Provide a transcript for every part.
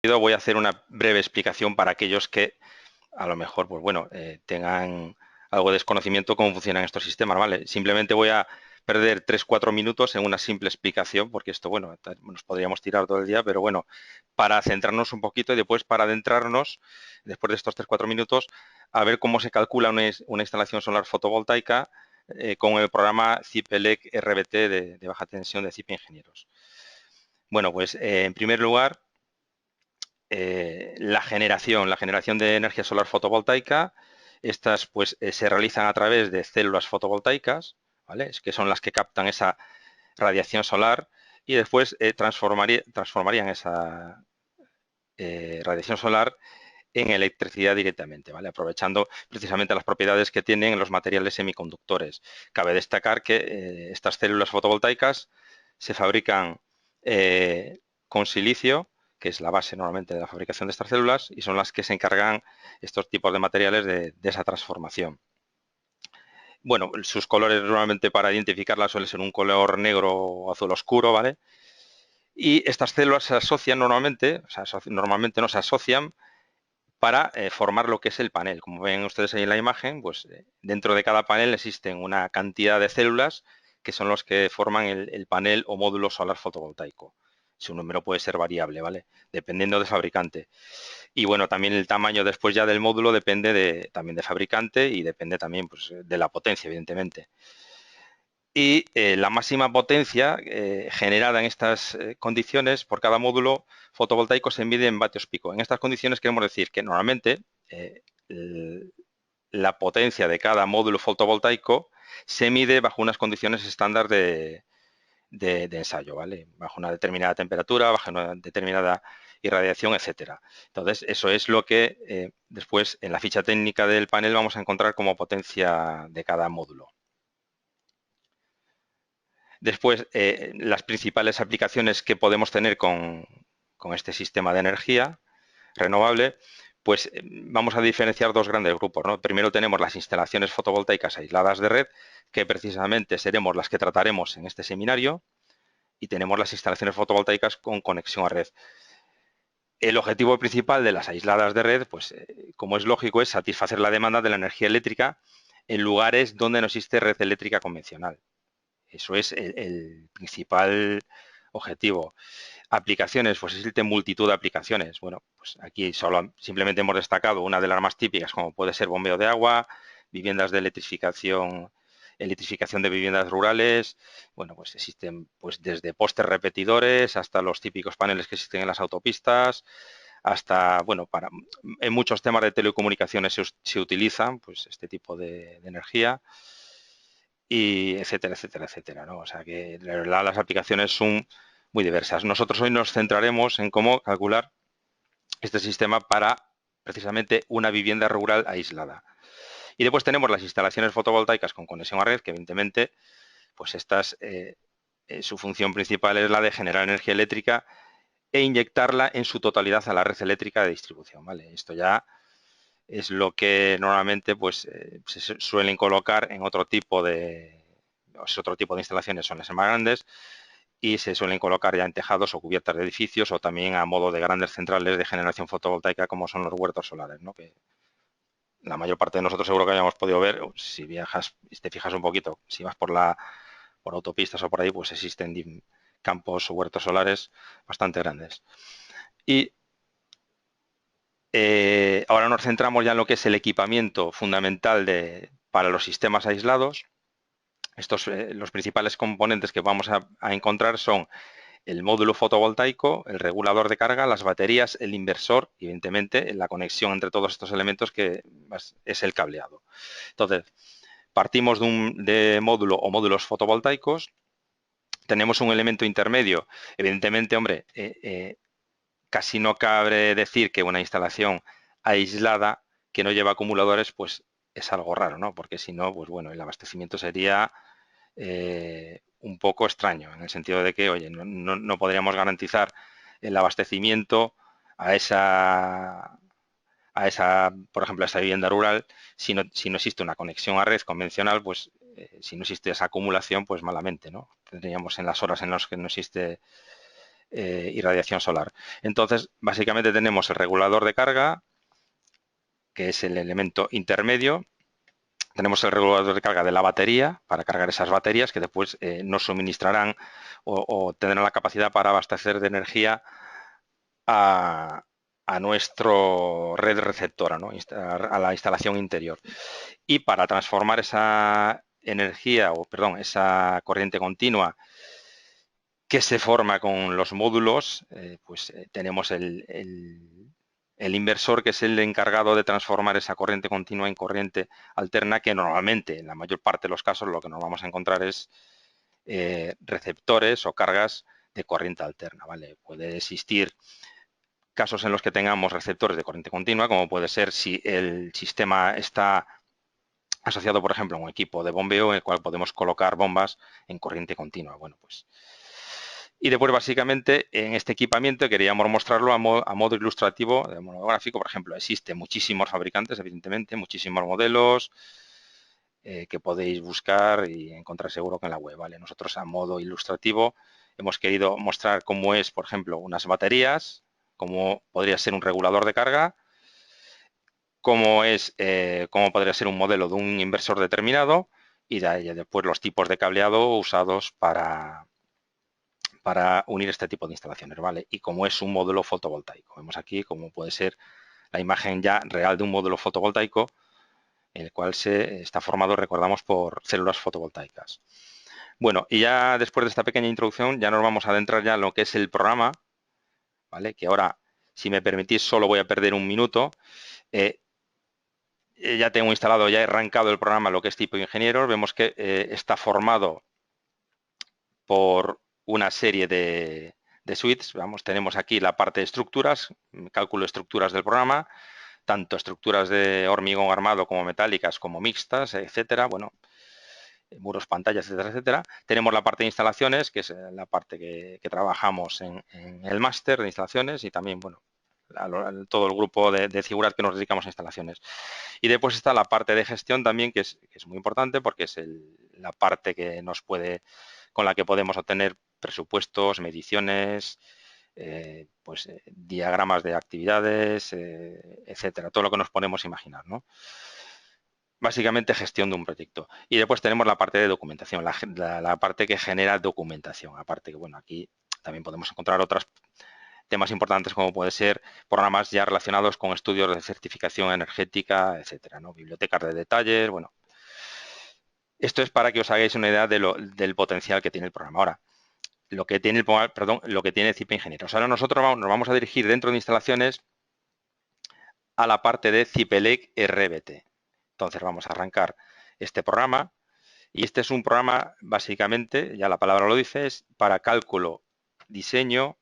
voy a hacer una breve explicación para aquellos que a lo mejor, pues bueno, tengan algo de desconocimiento cómo funcionan estos sistemas, ¿vale? Simplemente voy a perder 3-4 minutos en una simple explicación, porque esto, bueno, nos podríamos tirar todo el día, pero bueno, para centrarnos un poquito y después para adentrarnos, después de estos 3-4 minutos, a ver cómo se calcula una instalación solar fotovoltaica con el programa CIPELEC RBT de baja tensión de CIP Ingenieros. Bueno, pues en primer lugar, la generación de energía solar fotovoltaica. Estas pues se realizan a través de células fotovoltaicas, ¿vale? Es que son las que captan esa radiación solar y después transformarían esa radiación solar en electricidad directamente, ¿vale? Aprovechando precisamente las propiedades que tienen los materiales semiconductores. Cabe destacar que estas células fotovoltaicas se fabrican con silicio, que es la base normalmente de la fabricación de estas células, y son las que se encargan estos tipos de materiales de esa transformación. Bueno, sus colores normalmente para identificarlas suele ser un color negro o azul oscuro, ¿vale? Y estas células se asocian normalmente, o sea, normalmente no se asocian para formar lo que es el panel. Como ven ustedes ahí en la imagen, pues dentro de cada panel existen una cantidad de células que son los que forman el panel o módulo solar fotovoltaico. Su número puede ser variable, ¿vale? Dependiendo del fabricante. Y bueno, también el tamaño después ya del módulo depende también de fabricante y depende también pues, de la potencia, evidentemente. Y la máxima potencia generada en estas condiciones por cada módulo fotovoltaico se mide en vatios pico. En estas condiciones queremos decir que normalmente eh, la potencia de cada módulo fotovoltaico se mide bajo unas condiciones estándar de ensayo, ¿vale? Bajo una determinada temperatura, bajo una determinada irradiación, etcétera. Entonces, eso es lo que después en la ficha técnica del panel vamos a encontrar como potencia de cada módulo. Después, las principales aplicaciones que podemos tener con este sistema de energía renovable, pues vamos a diferenciar dos grandes grupos, ¿no? Primero tenemos las instalaciones fotovoltaicas aisladas de red, que precisamente seremos las que trataremos en este seminario, y tenemos las instalaciones fotovoltaicas con conexión a red. El objetivo principal de las aisladas de red, pues como es lógico, es satisfacer la demanda de la energía eléctrica en lugares donde no existe red eléctrica convencional. Eso es el principal objetivo. Aplicaciones, pues existen multitud de aplicaciones. Bueno, pues aquí simplemente hemos destacado una de las más típicas, como puede ser bombeo de agua, viviendas de electrificación de viviendas rurales. Bueno, pues existen pues desde postes repetidores hasta los típicos paneles que existen en las autopistas, hasta, bueno, en muchos temas de telecomunicaciones se utilizan pues este tipo de energía y etcétera, etcétera, etcétera, ¿no? O sea que la verdad las aplicaciones son muy diversas. Nosotros hoy nos centraremos en cómo calcular este sistema para precisamente una vivienda rural aislada. Y después tenemos las instalaciones fotovoltaicas con conexión a red, que evidentemente, pues estas, su función principal es la de generar energía eléctrica e inyectarla en su totalidad a la red eléctrica de distribución, ¿vale? Esto ya es lo que normalmente pues se suelen colocar en otro tipo de instalaciones, son las más grandes y se suelen colocar ya en tejados o cubiertas de edificios o también a modo de grandes centrales de generación fotovoltaica como son los huertos solares, ¿no? Que la mayor parte de nosotros seguro que hayamos podido ver, si viajas y te fijas un poquito, si vas por autopistas o por ahí, pues existen campos o huertos solares bastante grandes. Y ahora nos centramos ya en lo que es el equipamiento fundamental para los sistemas aislados. Los principales componentes que vamos a encontrar son el módulo fotovoltaico, el regulador de carga, las baterías, el inversor y, evidentemente, la conexión entre todos estos elementos que es el cableado. Entonces, partimos de módulo o módulos fotovoltaicos, tenemos un elemento intermedio. Evidentemente, hombre, casi no cabe decir que una instalación aislada que no lleva acumuladores, pues es algo raro, ¿no? Porque si no, pues bueno, el abastecimiento sería un poco extraño, en el sentido de que, oye, no podríamos garantizar el abastecimiento a por ejemplo, a esa vivienda rural si no existe una conexión a red convencional, pues si no existe esa acumulación, pues malamente, ¿no? Tendríamos en las horas en las que no existe irradiación solar. Entonces, básicamente tenemos el regulador de carga, que es el elemento intermedio. Tenemos el regulador de carga de la batería para cargar esas baterías que después nos suministrarán o tendrán la capacidad para abastecer de energía a nuestro red receptora, ¿no? A la instalación interior. Y para transformar esa energía, o perdón, esa corriente continua que se forma con los módulos, pues tenemos el inversor, que es el encargado de transformar esa corriente continua en corriente alterna, que normalmente, en la mayor parte de los casos, lo que nos vamos a encontrar es receptores o cargas de corriente alterna, ¿vale? Puede existir casos en los que tengamos receptores de corriente continua, como puede ser si el sistema está asociado, por ejemplo, a un equipo de bombeo en el cual podemos colocar bombas en corriente continua. Bueno, pues. Y después, básicamente, en este equipamiento queríamos mostrarlo a modo ilustrativo, de modo gráfico. Por ejemplo, existen muchísimos fabricantes, evidentemente, muchísimos modelos que podéis buscar y encontrar seguro que en la web, ¿vale? Nosotros, a modo ilustrativo, hemos querido mostrar cómo es, por ejemplo, unas baterías, cómo podría ser un regulador de carga, cómo podría ser un modelo de un inversor determinado, y de ahí después los tipos de cableado usados para unir este tipo de instalaciones, ¿vale? Y cómo es un módulo fotovoltaico. Vemos aquí cómo puede ser la imagen ya real de un módulo fotovoltaico, en el cual se está formado, recordamos, por células fotovoltaicas. Bueno, y ya después de esta pequeña introducción, ya nos vamos a adentrar ya en lo que es el programa, ¿vale? Que ahora, si me permitís, solo voy a perder un minuto. Ya tengo instalado, ya he arrancado el programa, lo que es tipo ingenieros. Vemos que está formado por una serie de suites. Vamos, tenemos aquí la parte de estructuras, cálculo de estructuras del programa, tanto estructuras de hormigón armado como metálicas, como mixtas, etcétera. Bueno, muros, pantallas, etcétera, etcétera. Tenemos la parte de instalaciones, que es la parte que trabajamos en el máster de instalaciones, y también, bueno, todo el grupo de figuras que nos dedicamos a instalaciones. Y después está la parte de gestión también, que es muy importante, porque es la parte que con la que podemos obtener presupuestos, mediciones, diagramas de actividades, etcétera, todo lo que nos podemos imaginar, ¿no? Básicamente, gestión de un proyecto. Y después tenemos la parte de documentación, la parte que genera documentación. Aparte que, bueno, aquí también podemos encontrar otros temas importantes, como puede ser programas ya relacionados con estudios de certificación energética, etcétera, ¿no? Bibliotecas de detalles, bueno. Esto es para que os hagáis una idea del potencial que tiene el programa. Ahora, lo que tiene CIPE Ingenieros. Ahora nosotros nos vamos a dirigir dentro de instalaciones a la parte de CIPELEC RBT. Entonces vamos a arrancar este programa, y este es un programa, básicamente, ya la palabra lo dice, es para cálculo, diseño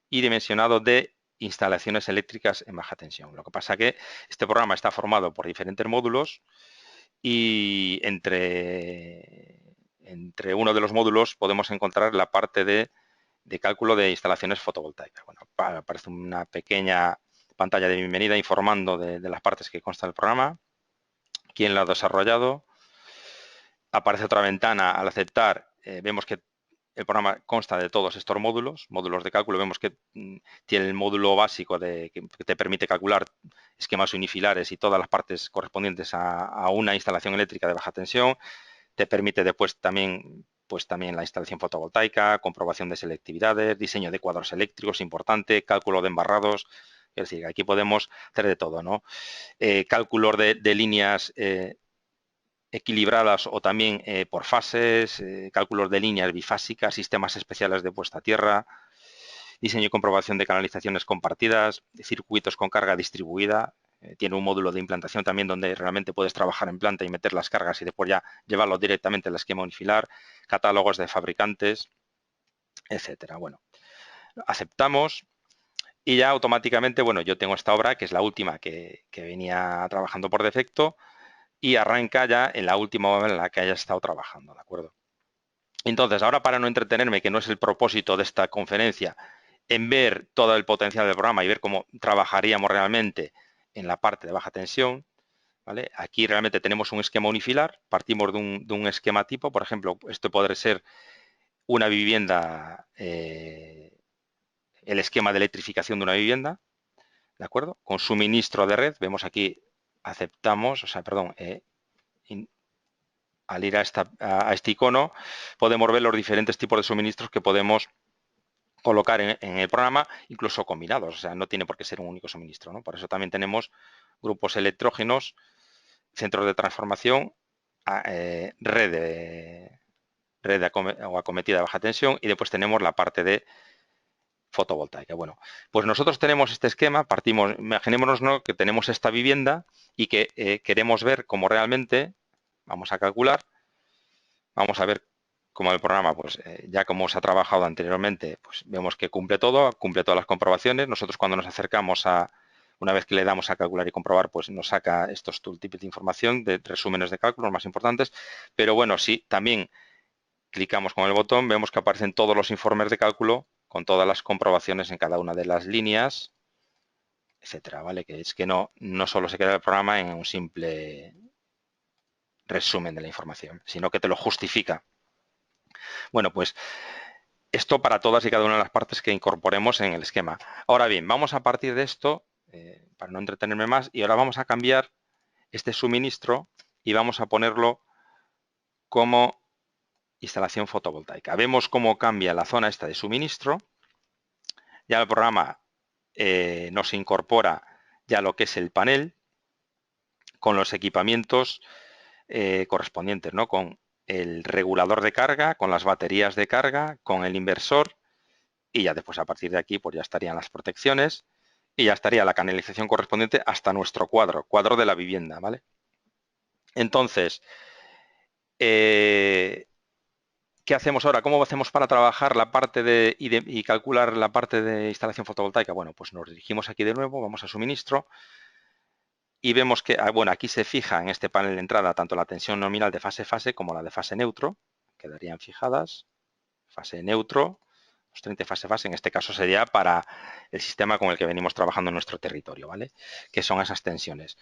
y dimensionado de instalaciones eléctricas en baja tensión. Lo que pasa es que este programa está formado por diferentes módulos, y entre uno de los módulos podemos encontrar la parte de cálculo de instalaciones fotovoltaicas. Bueno, aparece una pequeña pantalla de bienvenida informando de las partes que consta el programa, quién lo ha desarrollado. Aparece otra ventana al aceptar. Vemos que el programa consta de todos estos módulos de cálculo. Vemos que tiene el módulo básico que te permite calcular esquemas unifilares y todas las partes correspondientes a una instalación eléctrica de baja tensión. Te permite después también la instalación fotovoltaica, comprobación de selectividades, diseño de cuadros eléctricos, importante, cálculo de embarrados. Es decir, aquí podemos hacer de todo, ¿no? Cálculos de líneas equilibradas o también por fases, cálculos de líneas bifásicas, sistemas especiales de puesta a tierra, diseño y comprobación de canalizaciones compartidas, circuitos con carga distribuida. Tiene un módulo de implantación también, donde realmente puedes trabajar en planta y meter las cargas y después ya llevarlo directamente al esquema unifilar, catálogos de fabricantes, etcétera. Bueno, aceptamos. Y ya automáticamente, bueno, yo tengo esta obra, que es la última que venía trabajando por defecto, y arranca ya en la última obra en la que haya estado trabajando, ¿de acuerdo? Entonces, ahora, para no entretenerme, que no es el propósito de esta conferencia, en ver todo el potencial del programa y ver cómo trabajaríamos realmente en la parte de baja tensión, ¿vale? Aquí realmente tenemos un esquema unifilar, partimos de un esquema tipo. Por ejemplo, esto podría ser una vivienda el esquema de electrificación de una vivienda, ¿de acuerdo? Con suministro de red, vemos aquí, aceptamos, o sea, perdón, al ir a este icono, podemos ver los diferentes tipos de suministros que podemos colocar en el programa, incluso combinados, o sea, no tiene por qué ser un único suministro, ¿no? Por eso también tenemos grupos electrógenos, centros de transformación, red o acometida de baja tensión, y después tenemos la parte de fotovoltaica. Bueno, pues nosotros tenemos este esquema, partimos, imaginémonos, ¿no?, que tenemos esta vivienda y que queremos ver cómo realmente, vamos a calcular, vamos a ver cómo el programa, pues ya como se ha trabajado anteriormente, pues vemos que cumple todo, cumple todas las comprobaciones. Nosotros cuando nos acercamos una vez que le damos a calcular y comprobar, pues nos saca estos tooltips de información, de resúmenes de cálculos más importantes. Pero bueno, sí, también clicamos con el botón, vemos que aparecen todos los informes de cálculo con todas las comprobaciones en cada una de las líneas, etcétera, ¿vale? Que es que no solo se queda el programa en un simple resumen de la información, sino que te lo justifica. Bueno, pues esto para todas y cada una de las partes que incorporemos en el esquema. Ahora bien, vamos a partir de esto, para no entretenerme más, y ahora vamos a cambiar este suministro y vamos a ponerlo como instalación fotovoltaica. Vemos cómo cambia la zona esta de suministro. Ya el programa nos incorpora ya lo que es el panel con los equipamientos correspondientes, ¿no? Con el regulador de carga, con las baterías de carga, con el inversor, y ya después a partir de aquí pues ya estarían las protecciones y ya estaría la canalización correspondiente hasta nuestro cuadro de la vivienda, ¿vale? Entonces, ¿qué hacemos ahora? ¿Cómo hacemos para trabajar la parte y calcular la parte de instalación fotovoltaica? Bueno, pues nos dirigimos aquí de nuevo, vamos a suministro y vemos que, bueno, aquí se fija en este panel de entrada tanto la tensión nominal de fase-fase como la de fase neutro, quedarían fijadas, fase neutro, los 30 fase-fase, en este caso sería para el sistema con el que venimos trabajando en nuestro territorio, ¿vale? Que son esas tensiones.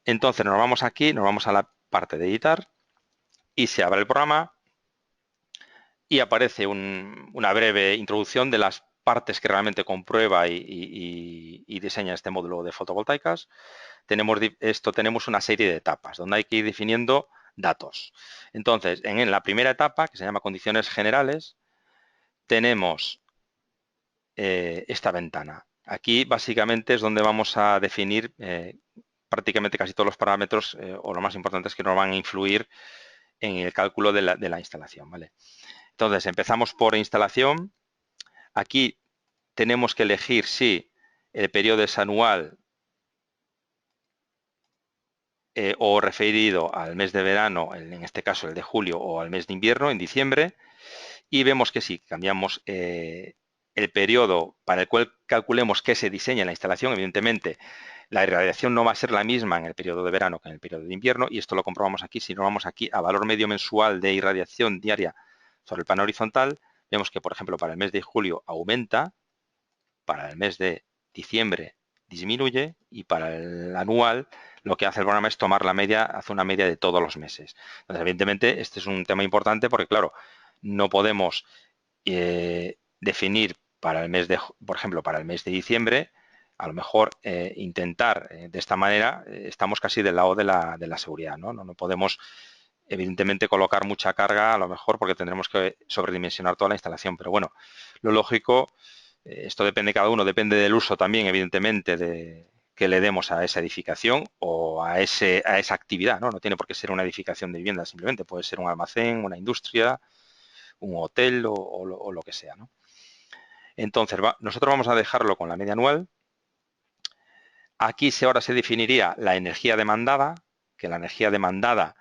Entonces nos vamos aquí, nos vamos a la parte de editar y se abre el programa y aparece una breve introducción de las partes que realmente comprueba y diseña este módulo de fotovoltaicas. Tenemos una serie de etapas donde hay que ir definiendo datos. Entonces, en la primera etapa, que se llama condiciones generales, tenemos esta ventana. Aquí básicamente es donde vamos a definir prácticamente casi todos los parámetros o lo más importantes que nos van a influir en el cálculo de la instalación, ¿vale? Entonces empezamos por instalación. Aquí tenemos que elegir si el periodo es anual o referido al mes de verano, en este caso el de julio, o al mes de invierno, en diciembre, y vemos que si cambiamos el periodo para el cual calculemos que se diseña la instalación, evidentemente la irradiación no va a ser la misma en el periodo de verano que en el periodo de invierno, y esto lo comprobamos aquí. Si nos vamos aquí a valor medio mensual de irradiación diaria sobre el plano horizontal, vemos que, por ejemplo, para el mes de julio aumenta, para el mes de diciembre disminuye, y para el anual lo que hace el programa es tomar la media, hace una media de todos los meses. Entonces, evidentemente, este es un tema importante porque, claro, no podemos definir para el mes por ejemplo, para el mes de diciembre, a lo mejor intentar de esta manera, estamos casi del lado de la seguridad, ¿no? No podemos, evidentemente, colocar mucha carga, a lo mejor, porque tendremos que sobredimensionar toda la instalación. Pero bueno, lo lógico, esto depende de cada uno, depende del uso también, evidentemente, que le demos a esa edificación o a esa actividad, ¿no? No tiene por qué ser una edificación de vivienda, simplemente puede ser un almacén, una industria, un hotel o lo que sea, ¿no? Entonces, nosotros vamos a dejarlo con la media anual. Aquí ahora se definiría la energía demandada, que la energía demandada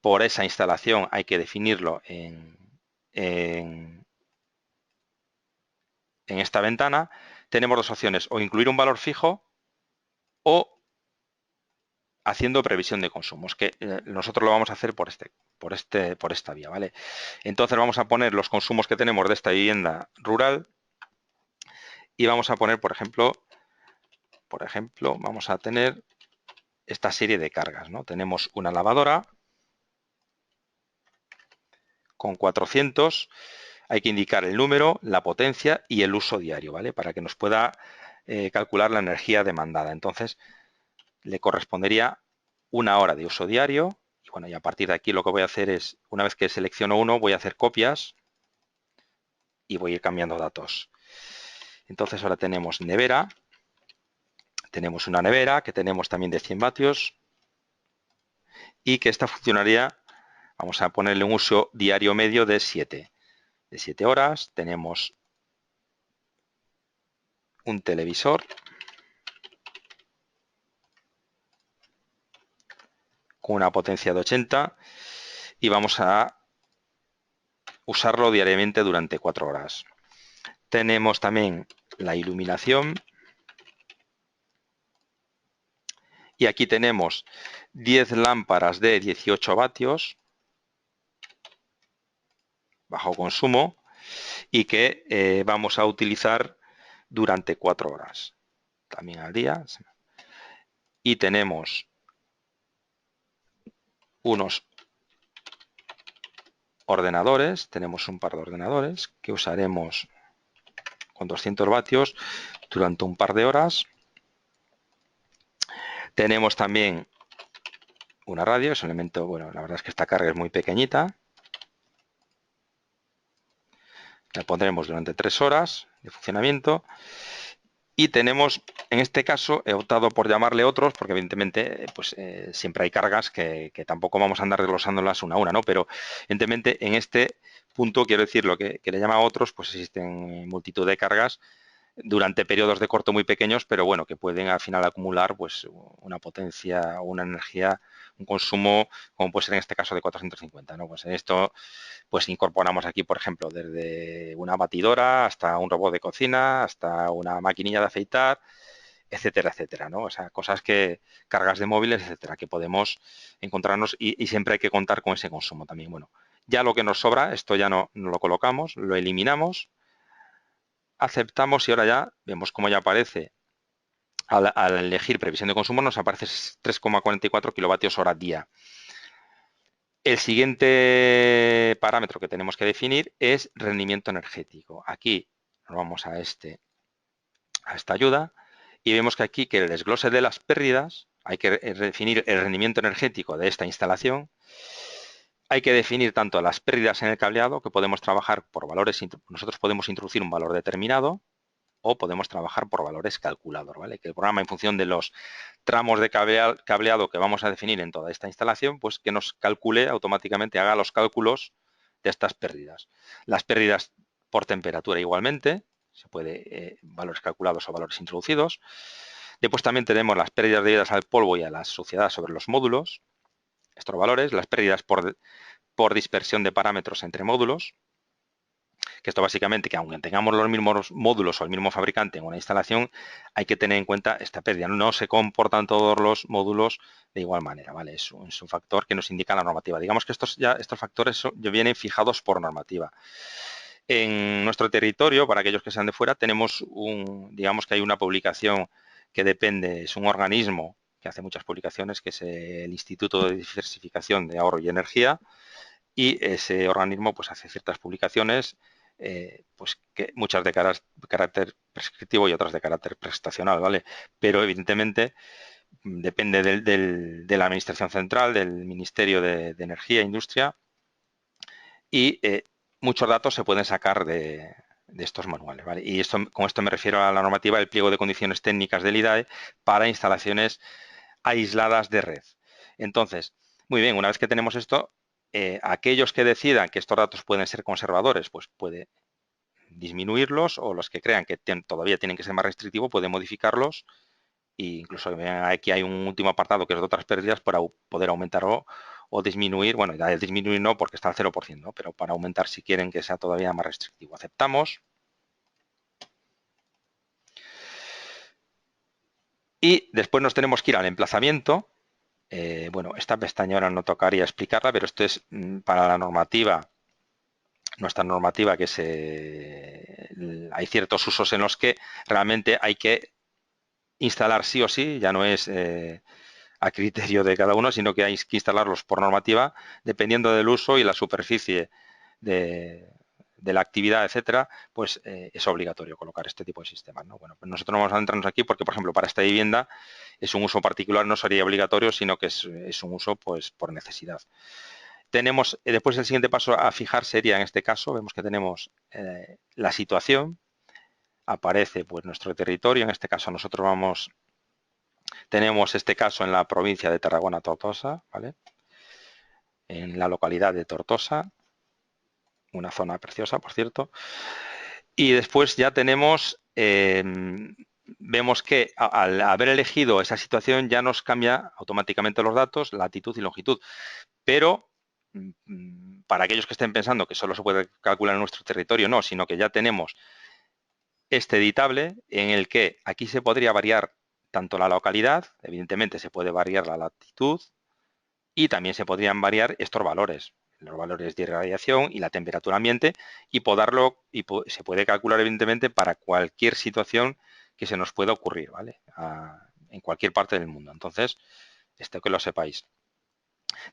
por esa instalación hay que definirlo en esta ventana. Tenemos dos opciones: o incluir un valor fijo o haciendo previsión de consumos, que nosotros lo vamos a hacer por esta vía, ¿vale? Entonces vamos a poner los consumos que tenemos de esta vivienda rural y vamos a poner, por ejemplo, vamos a tener esta serie de cargas, ¿no? Tenemos una lavadora con 400. hay que indicar el número, la potencia y el uso diario, ¿vale? Para que nos pueda calcular la energía demandada. Entonces, le correspondería 1 hora de uso diario. Y bueno, y a partir de aquí lo que voy a hacer es, una vez que selecciono uno, voy a hacer copias y voy a ir cambiando datos. Entonces ahora tenemos nevera. Tenemos una nevera que tenemos también de 100 vatios y que esta funcionaría, vamos a ponerle un uso diario medio de 7 horas. Tenemos un televisor con una potencia de 80 y vamos a usarlo diariamente durante 4 horas. Tenemos también la iluminación y aquí tenemos 10 lámparas de 18 vatios bajo consumo y que vamos a utilizar durante 4 horas también al día. Y tenemos unos ordenadores, tenemos un par de ordenadores que usaremos con 200 vatios durante un par de horas. Tenemos también una radio, es un elemento, bueno, la verdad es que esta carga es muy pequeñita. La pondremos durante 3 horas de funcionamiento. Y tenemos, en este caso, he optado por llamarle otros, porque evidentemente pues, siempre hay cargas que tampoco vamos a andar desglosándolas una a una, ¿no? Pero evidentemente en este punto quiero decir lo que le llama a otros, pues existen multitud de cargas durante periodos de corto muy pequeños, pero bueno, que pueden al final acumular pues una potencia o una energía, un consumo, como puede ser en este caso de 450, ¿no? Pues en esto pues incorporamos aquí, por ejemplo, desde una batidora hasta un robot de cocina, hasta una maquinilla de afeitar, etcétera, etcétera, ¿no? O sea, cosas que, cargas de móviles, etcétera, que podemos encontrarnos y siempre hay que contar con ese consumo también. Bueno, ya lo que nos sobra, esto ya no lo colocamos, lo eliminamos, aceptamos y ahora ya vemos cómo ya aparece al elegir previsión de consumo nos aparece 3,44 kilovatios hora día. El siguiente parámetro que tenemos que definir es rendimiento energético. Aquí nos vamos a esta ayuda y vemos que aquí que el desglose de las pérdidas hay que definir el rendimiento energético de esta instalación. Hay que definir tanto las pérdidas en el cableado, que podemos trabajar por valores, nosotros podemos introducir un valor determinado o podemos trabajar por valores calculados, ¿vale? Que el programa, en función de los tramos de cableado que vamos a definir en toda esta instalación, pues que nos calcule automáticamente, haga los cálculos de estas pérdidas. Las pérdidas por temperatura igualmente, se puede valores calculados o valores introducidos. Después también tenemos las pérdidas debidas al polvo y a la suciedad sobre los módulos, estos valores, las pérdidas por dispersión de parámetros entre módulos, que esto básicamente, que aunque tengamos los mismos módulos o el mismo fabricante en una instalación, hay que tener en cuenta esta pérdida. No se comportan todos los módulos de igual manera, ¿vale? Es un factor que nos indica la normativa. Digamos que estos factores vienen fijados por normativa. En nuestro territorio, para aquellos que sean de fuera, tenemos digamos que hay una publicación que depende, es un organismo que hace muchas publicaciones, que es el Instituto de Diversificación de Ahorro y Energía, y ese organismo pues hace ciertas publicaciones, pues que muchas de carácter prescriptivo y otras de carácter prestacional, ¿vale? Pero evidentemente depende de la Administración Central, del Ministerio de Energía e Industria, y muchos datos se pueden sacar de estos manuales, ¿vale? Y con esto me refiero a la normativa del pliego de condiciones técnicas del IDAE para instalaciones aisladas de red. Entonces, muy bien, una vez que tenemos esto, aquellos que decidan que estos datos pueden ser conservadores, pues puede disminuirlos, o los que crean que todavía tienen que ser más restrictivos, puede modificarlos, e incluso aquí hay un último apartado que es de otras pérdidas para poder aumentar o disminuir, bueno, ya el disminuir no porque está al 0%, ¿no? Pero para aumentar si quieren que sea todavía más restrictivo. Aceptamos. Y después nos tenemos que ir al emplazamiento. Bueno, esta pestaña ahora no tocaría explicarla, pero esto es para la normativa, nuestra normativa, que hay ciertos usos en los que realmente hay que instalar sí o sí, ya no es a criterio de cada uno, sino que hay que instalarlos por normativa, dependiendo del uso y la superficie de de la actividad, etcétera, pues es obligatorio colocar este tipo de sistemas, ¿no? Bueno, pues nosotros no vamos a centrarnos aquí porque, por ejemplo, para esta vivienda es un uso particular, no sería obligatorio, sino que es un uso pues por necesidad. Tenemos, después el siguiente paso a fijar sería, en este caso, vemos que tenemos la situación, aparece pues nuestro territorio, en este caso nosotros tenemos este caso en la provincia de Tarragona-Tortosa, ¿vale? En la localidad de Tortosa, una zona preciosa, por cierto. Y después ya tenemos, vemos que al haber elegido esa situación ya nos cambia automáticamente los datos, latitud y longitud. Pero para aquellos que estén pensando que solo se puede calcular en nuestro territorio, no, sino que ya tenemos este editable en el que aquí se podría variar tanto la localidad, evidentemente se puede variar la latitud y también se podrían variar estos valores, los valores de irradiación y la temperatura ambiente y se puede calcular evidentemente para cualquier situación que se nos pueda ocurrir, ¿vale? En cualquier parte del mundo. Entonces, esto que lo sepáis.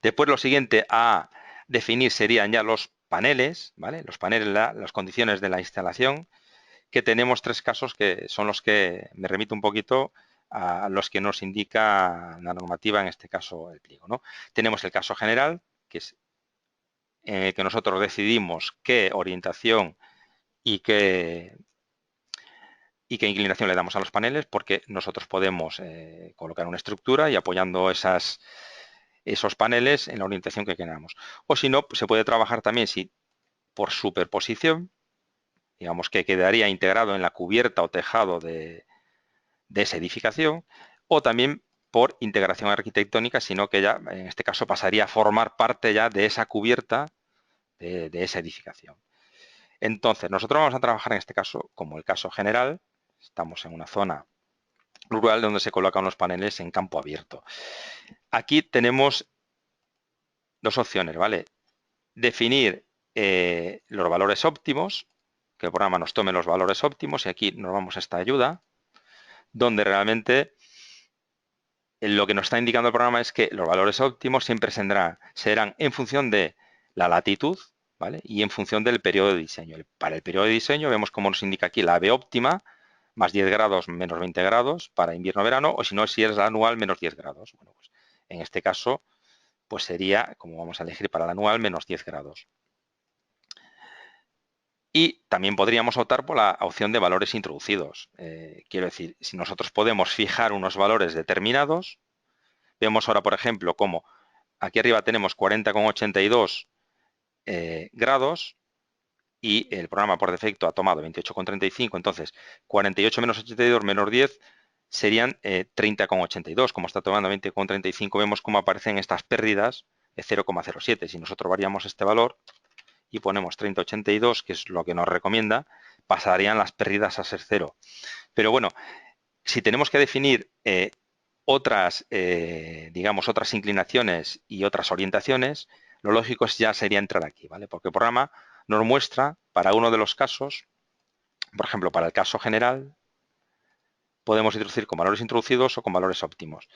Después lo siguiente a definir serían ya los paneles, ¿vale? Los paneles, las condiciones de la instalación, que tenemos tres casos que son los que me remito un poquito a los que nos indica la normativa, en este caso el pliego, ¿no? Tenemos el caso general, que es que nosotros decidimos qué orientación y qué inclinación le damos a los paneles, porque nosotros podemos colocar una estructura y apoyando esos paneles en la orientación que queramos. O si no, pues se puede trabajar también por superposición, digamos que quedaría integrado en la cubierta o tejado de esa edificación, o también por integración arquitectónica, sino que ya en este caso pasaría a formar parte ya de esa cubierta de esa edificación. Entonces, nosotros vamos a trabajar en este caso como el caso general. Estamos en una zona rural donde se colocan los paneles en campo abierto. Aquí tenemos dos opciones, ¿vale? Definir los valores óptimos, que el programa nos tome los valores óptimos, y aquí nos vamos a esta ayuda, donde realmente lo que nos está indicando el programa es que los valores óptimos siempre serán en función de la latitud, ¿vale? Y en función del periodo de diseño. Para el periodo de diseño vemos cómo nos indica aquí la AB óptima, más 10 grados, menos 20 grados para invierno-verano, o si no, si es la anual, menos 10 grados. Bueno, pues en este caso, pues sería, como vamos a elegir para la anual, menos 10 grados. Y también podríamos optar por la opción de valores introducidos. Quiero decir, si nosotros podemos fijar unos valores determinados, vemos ahora, por ejemplo, cómo aquí arriba tenemos 40,82 grados y el programa por defecto ha tomado 28,35, entonces 48 menos 82 menos 10 serían 30,82. Como está tomando 20,35, vemos cómo aparecen estas pérdidas de 0,07. Si nosotros variamos este valor y ponemos 30,82, que es lo que nos recomienda, pasarían las pérdidas a ser cero. Pero bueno, si tenemos que definir digamos, otras inclinaciones y otras orientaciones, lo lógico ya sería entrar aquí, ¿vale? Porque el programa nos muestra para uno de los casos, por ejemplo, para el caso general, podemos introducir con valores introducidos o con valores óptimos.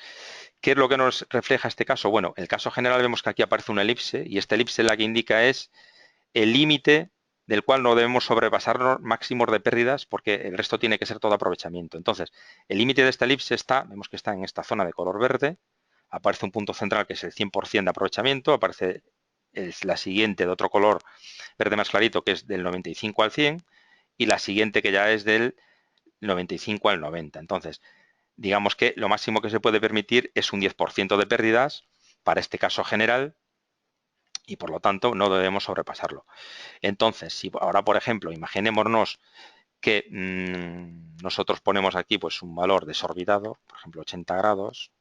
¿Qué es lo que nos refleja este caso? Bueno, el caso general vemos que aquí aparece una elipse y esta elipse la que indica es el límite del cual no debemos sobrepasar máximos de pérdidas porque el resto tiene que ser todo aprovechamiento. Entonces, el límite de esta elipse vemos que está en esta zona de color verde, aparece un punto central que es el 100% de aprovechamiento, aparece la siguiente de otro color verde más clarito que es del 95 al 100 y la siguiente que ya es del 95 al 90. Entonces, digamos que lo máximo que se puede permitir es un 10% de pérdidas para este caso general y por lo tanto no debemos sobrepasarlo. Entonces, si ahora, por ejemplo, imaginémonos que nosotros ponemos aquí pues un valor desorbitado, por ejemplo 80 grados,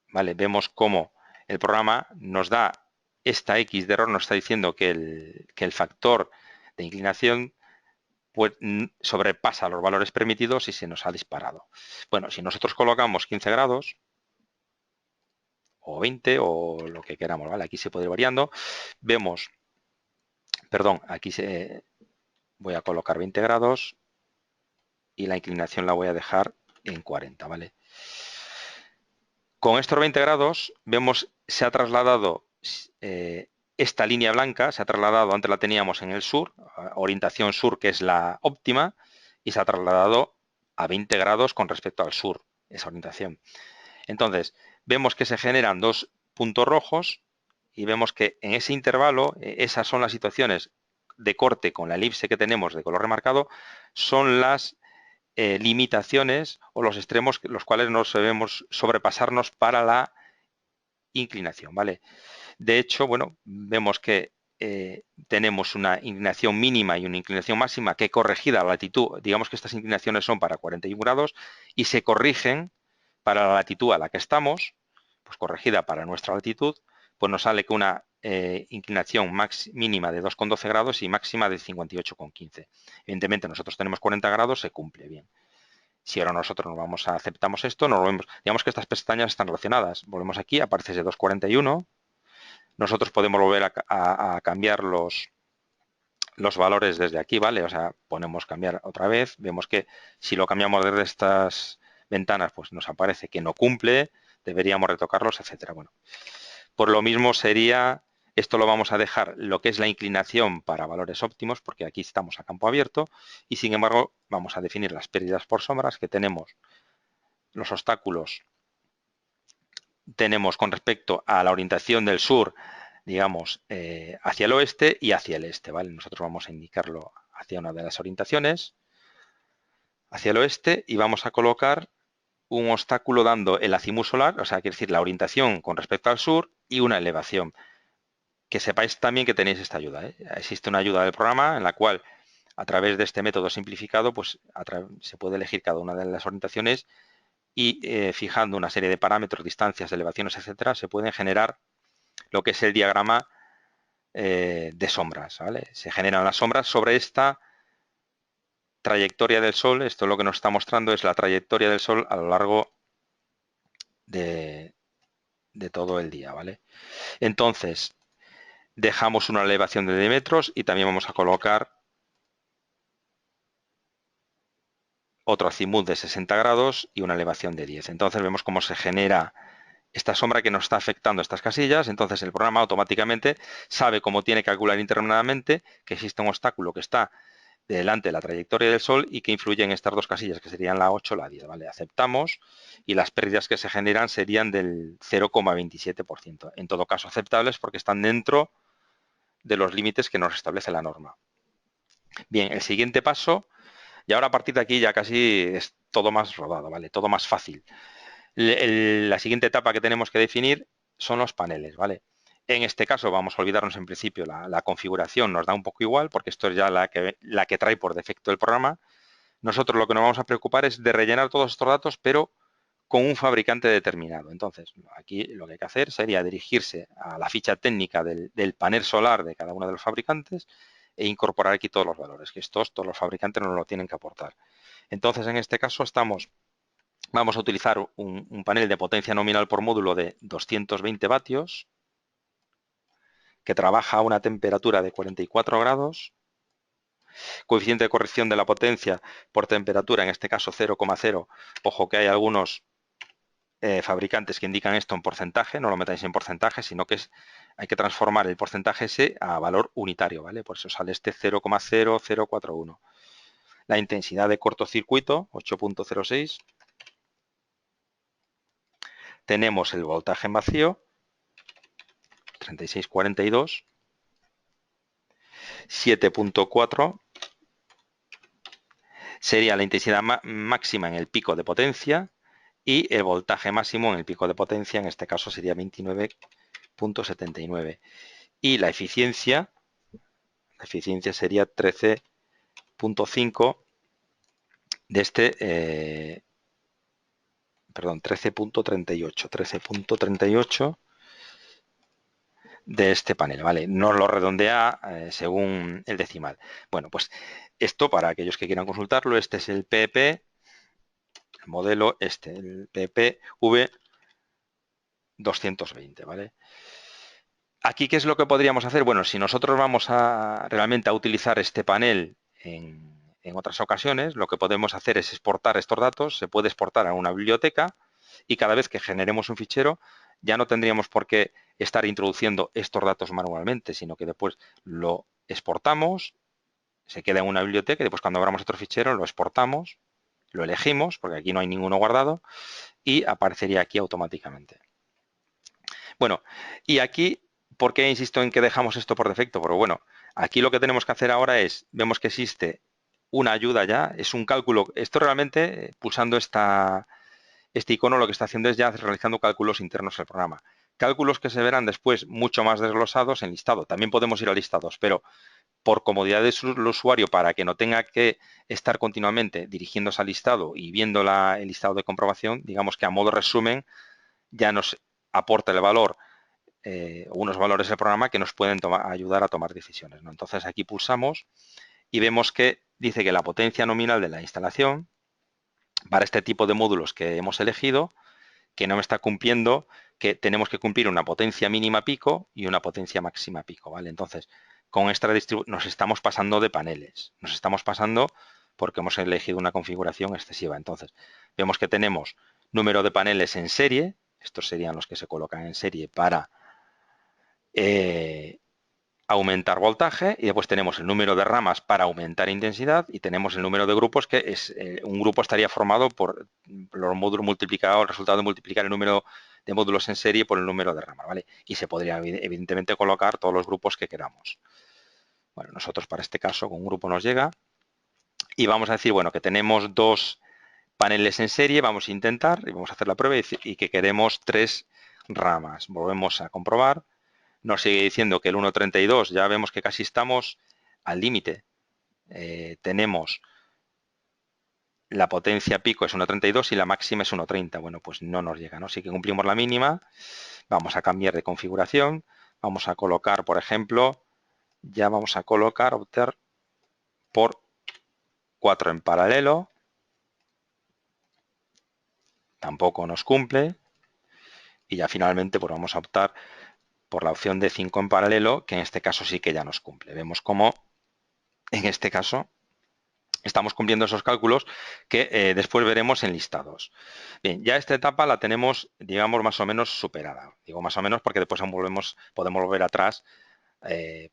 ¿vale? Vemos cómo el programa nos da esta X de error, nos está diciendo que el factor de inclinación pues, sobrepasa los valores permitidos y se nos ha disparado. Bueno, si nosotros colocamos 15 grados, o 20, o lo que queramos, ¿vale? Aquí se puede ir variando. Vemos, perdón, aquí voy a colocar 20 grados y la inclinación la voy a dejar en 40, ¿vale? Con estos 20 grados, vemos se ha trasladado esta línea blanca se ha trasladado, antes la teníamos en el sur, orientación sur, que es la óptima, y se ha trasladado a 20 grados con respecto al sur, esa orientación. Entonces, vemos que se generan dos puntos rojos y vemos que en ese intervalo, esas son las situaciones de corte con la elipse que tenemos de color remarcado, son las limitaciones o los extremos los cuales nos debemos sobrepasarnos para la inclinación, ¿vale? De hecho, bueno, vemos que tenemos una inclinación mínima y una inclinación máxima que corregida a la latitud, digamos que estas inclinaciones son para 41 grados y se corrigen para la latitud a la que estamos, pues corregida para nuestra latitud, pues nos sale que una inclinación mínima de 2,12 grados y máxima de 58,15. Evidentemente nosotros tenemos 40 grados, se cumple bien. Si ahora nosotros nos vamos a aceptamos esto, nos volvemos, digamos que estas pestañas están relacionadas. Volvemos aquí, aparece ese 2,41. Nosotros podemos volver a cambiar los valores desde aquí, ¿vale? O sea, ponemos cambiar otra vez. Vemos que si lo cambiamos desde estas ventanas, pues nos aparece que no cumple, deberíamos retocarlos, etcétera. Bueno, por lo mismo sería, esto lo vamos a dejar lo que es la inclinación para valores óptimos, porque aquí estamos a campo abierto, y sin embargo vamos a definir las pérdidas por sombras que tenemos, los obstáculos tenemos con respecto a la orientación del sur, digamos, hacia el oeste y hacia el este, ¿vale? Nosotros vamos a indicarlo hacia una de las orientaciones, hacia el oeste, y vamos a colocar un obstáculo dando el azimut solar, o sea, quiere decir la orientación con respecto al sur y una elevación. Que sepáis también que tenéis esta ayuda, ¿eh? Existe una ayuda del programa en la cual, a través de este método simplificado, pues se puede elegir cada una de las orientaciones y fijando una serie de parámetros, distancias, elevaciones, etcétera, se pueden generar lo que es el diagrama de sombras, ¿vale? Se generan las sombras sobre esta trayectoria del Sol. Esto lo que nos está mostrando es la trayectoria del Sol a lo largo de todo el día, ¿vale? Entonces, dejamos una elevación de 10 metros y también vamos a colocar otro azimut de 60 grados y una elevación de 10. Entonces vemos cómo se genera esta sombra que nos está afectando estas casillas. Entonces el programa automáticamente sabe cómo tiene que calcular internamente que existe un obstáculo que está delante de la trayectoria del Sol y que influye en estas dos casillas, que serían la 8 y la 10. ¿Vale? Aceptamos y las pérdidas que se generan serían del 0,27%. En todo caso aceptables porque están dentro de los límites que nos establece la norma. Bien, el siguiente paso, y ahora a partir de aquí ya casi es todo más rodado, ¿vale? Todo más fácil. La siguiente etapa que tenemos que definir son los paneles, ¿vale? En este caso vamos a olvidarnos en principio la configuración, nos da un poco igual porque esto es ya la que trae por defecto el programa. Nosotros lo que nos vamos a preocupar es de rellenar todos estos datos, pero con un fabricante determinado. Entonces, aquí lo que hay que hacer sería dirigirse a la ficha técnica del panel solar de cada uno de los fabricantes e incorporar aquí todos los valores, que todos los fabricantes nos lo tienen que aportar. Entonces, en este caso vamos a utilizar un panel de potencia nominal por módulo de 220 vatios, que trabaja a una temperatura de 44 grados, coeficiente de corrección de la potencia por temperatura, en este caso 0,0. Ojo que hay algunos fabricantes que indican esto en porcentaje, no lo metáis en porcentaje, sino que hay que transformar el porcentaje ese a valor unitario, ¿vale? Por eso sale este 0,0041. La intensidad de cortocircuito, 8,06. Tenemos el voltaje en vacío, 3642, 7,4 sería la intensidad máxima en el pico de potencia y el voltaje máximo en el pico de potencia, en este caso sería 29,79. Y la eficiencia sería 13,5 de este, perdón, 13,38 de este panel, ¿vale? Nos lo redondea según el decimal. Bueno, pues esto para aquellos que quieran consultarlo, este es el PP, el modelo el PPV 220, ¿vale? Aquí, ¿qué es lo que podríamos hacer? Bueno, si nosotros vamos realmente a utilizar este panel en otras ocasiones, lo que podemos hacer es exportar estos datos, se puede exportar a una biblioteca y cada vez que generemos un fichero, ya no tendríamos por qué estar introduciendo estos datos manualmente, sino que después lo exportamos, se queda en una biblioteca y después cuando abramos otro fichero lo exportamos, lo elegimos, porque aquí no hay ninguno guardado, y aparecería aquí automáticamente. Bueno, y aquí, ¿por qué insisto en que dejamos esto por defecto? Porque bueno, aquí lo que tenemos que hacer ahora es, vemos que existe una ayuda ya, es un cálculo, esto realmente, pulsando este icono lo que está haciendo es ya realizando cálculos internos del programa. Cálculos que se verán después mucho más desglosados en listado. También podemos ir a listados, pero por comodidad del usuario, para que no tenga que estar continuamente dirigiéndose al listado y viendo el listado de comprobación, digamos que a modo resumen ya nos aporta el valor, unos valores del programa que nos pueden ayudar a tomar decisiones, ¿no? Entonces aquí pulsamos y vemos que dice que la potencia nominal de la instalación para este tipo de módulos que hemos elegido, que no me está cumpliendo, que tenemos que cumplir una potencia mínima pico y una potencia máxima pico, ¿vale? Entonces, con esta distribución nos estamos pasando de paneles, nos estamos pasando porque hemos elegido una configuración excesiva. Entonces, vemos que tenemos número de paneles en serie, estos serían los que se colocan en serie para aumentar voltaje, y después tenemos el número de ramas para aumentar intensidad y tenemos el número de grupos, que es un grupo estaría formado por los módulos multiplicados, el resultado de multiplicar el número de módulos en serie por el número de ramas, ¿vale? Y se podría evidentemente colocar todos los grupos que queramos. Bueno, nosotros para este caso con un grupo nos llega y vamos a decir, bueno, que tenemos 2 paneles en serie, vamos a intentar y vamos a hacer la prueba y que queremos 3 ramas. Volvemos a comprobar. Nos sigue diciendo que el 1.32 ya vemos que casi estamos al límite. Tenemos la potencia pico es 1.32 y la máxima es 1.30. Bueno, pues no nos llega, ¿no? Así que cumplimos la mínima. Vamos a cambiar de configuración. Vamos a colocar, por ejemplo, ya vamos a colocar optar por 4 en paralelo. Tampoco nos cumple. Y ya finalmente pues vamos a optar por la opción de 5 en paralelo, que en este caso sí que ya nos cumple. Vemos cómo en este caso estamos cumpliendo esos cálculos que después veremos en listados. Bien, ya esta etapa la tenemos, digamos, más o menos superada. Digo más o menos porque después podemos volver atrás,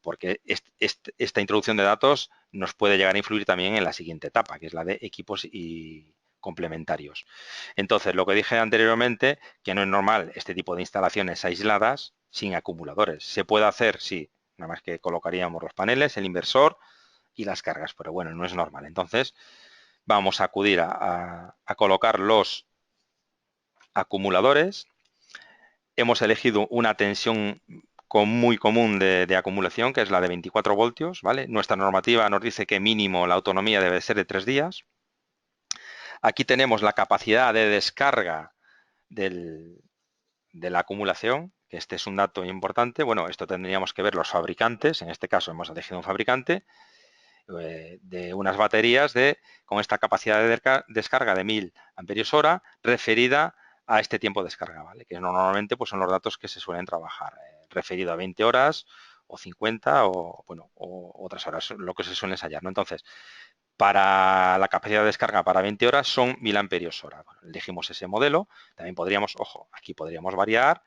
porque esta introducción de datos nos puede llegar a influir también en la siguiente etapa, que es la de equipos y complementarios. Entonces, lo que dije anteriormente, que no es normal este tipo de instalaciones aisladas sin acumuladores. Se puede hacer, sí, nada más que colocaríamos los paneles, el inversor y las cargas, pero bueno, no es normal. Entonces, vamos a acudir a colocar los acumuladores. Hemos elegido una tensión muy común de acumulación, que es la de 24 voltios, ¿vale? Nuestra normativa nos dice que mínimo la autonomía debe ser de 3 días. Aquí tenemos la capacidad de descarga de la acumulación, que este es un dato importante. Bueno, esto tendríamos que ver los fabricantes. En este caso hemos elegido un fabricante de unas baterías con esta capacidad de descarga de 1000 amperios hora referida a este tiempo de descarga, ¿vale? Que normalmente pues, son los datos que se suelen trabajar, referido a 20 horas o 50 o, bueno, o otras horas, lo que se suele ensayar, ¿no? Entonces, para la capacidad de descarga para 20 horas son 1000 amperios hora. Bueno, elegimos ese modelo. También podríamos, ojo, aquí podríamos variar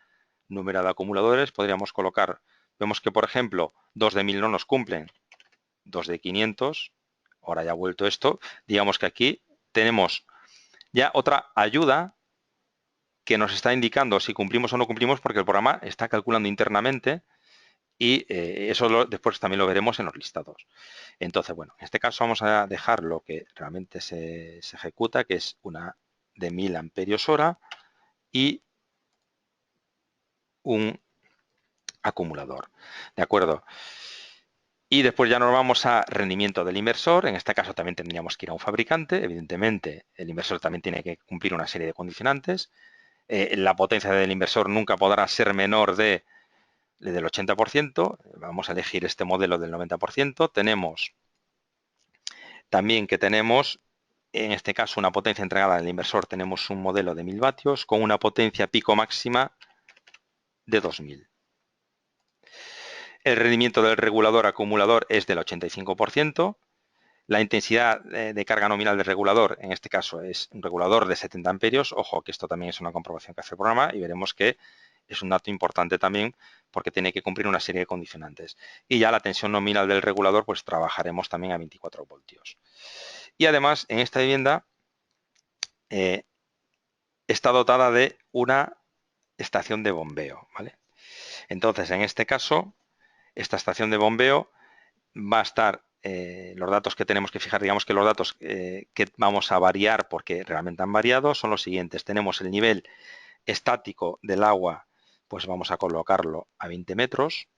número de acumuladores, podríamos colocar, vemos que por ejemplo 2 de 1000 no nos cumplen, 2 de 500, ahora ya ha vuelto esto, digamos que aquí tenemos ya otra ayuda que nos está indicando si cumplimos o no cumplimos, porque el programa está calculando internamente y eso después también lo veremos en los listados. Entonces, bueno, en este caso vamos a dejar lo que realmente se ejecuta, que es una de 1000 amperios hora y un acumulador. ¿De acuerdo? Y después ya nos vamos a rendimiento del inversor. En este caso también tendríamos que ir a un fabricante. Evidentemente, el inversor también tiene que cumplir una serie de condicionantes. La potencia del inversor nunca podrá ser menor del 80%. Vamos a elegir este modelo del 90%. Tenemos también que tenemos, en este caso, una potencia entregada del inversor. Tenemos un modelo de 1000 vatios con una potencia pico máxima de 2000. El rendimiento del regulador acumulador es del 85%. La intensidad de carga nominal del regulador, en este caso, es un regulador de 70 amperios. Ojo, que esto también es una comprobación que hace el programa y veremos que Es un dato importante también porque tiene que cumplir una serie de condicionantes. Y ya la tensión nominal del regulador, pues trabajaremos también a 24 voltios. Y además, en esta vivienda está dotada de una estación de bombeo, ¿vale? Entonces, en este caso, esta estación de bombeo va a estar, los datos que tenemos que fijar, digamos que los datos que vamos a variar, porque realmente han variado, son los siguientes. Tenemos el nivel estático del agua, pues vamos a colocarlo a 20 metros.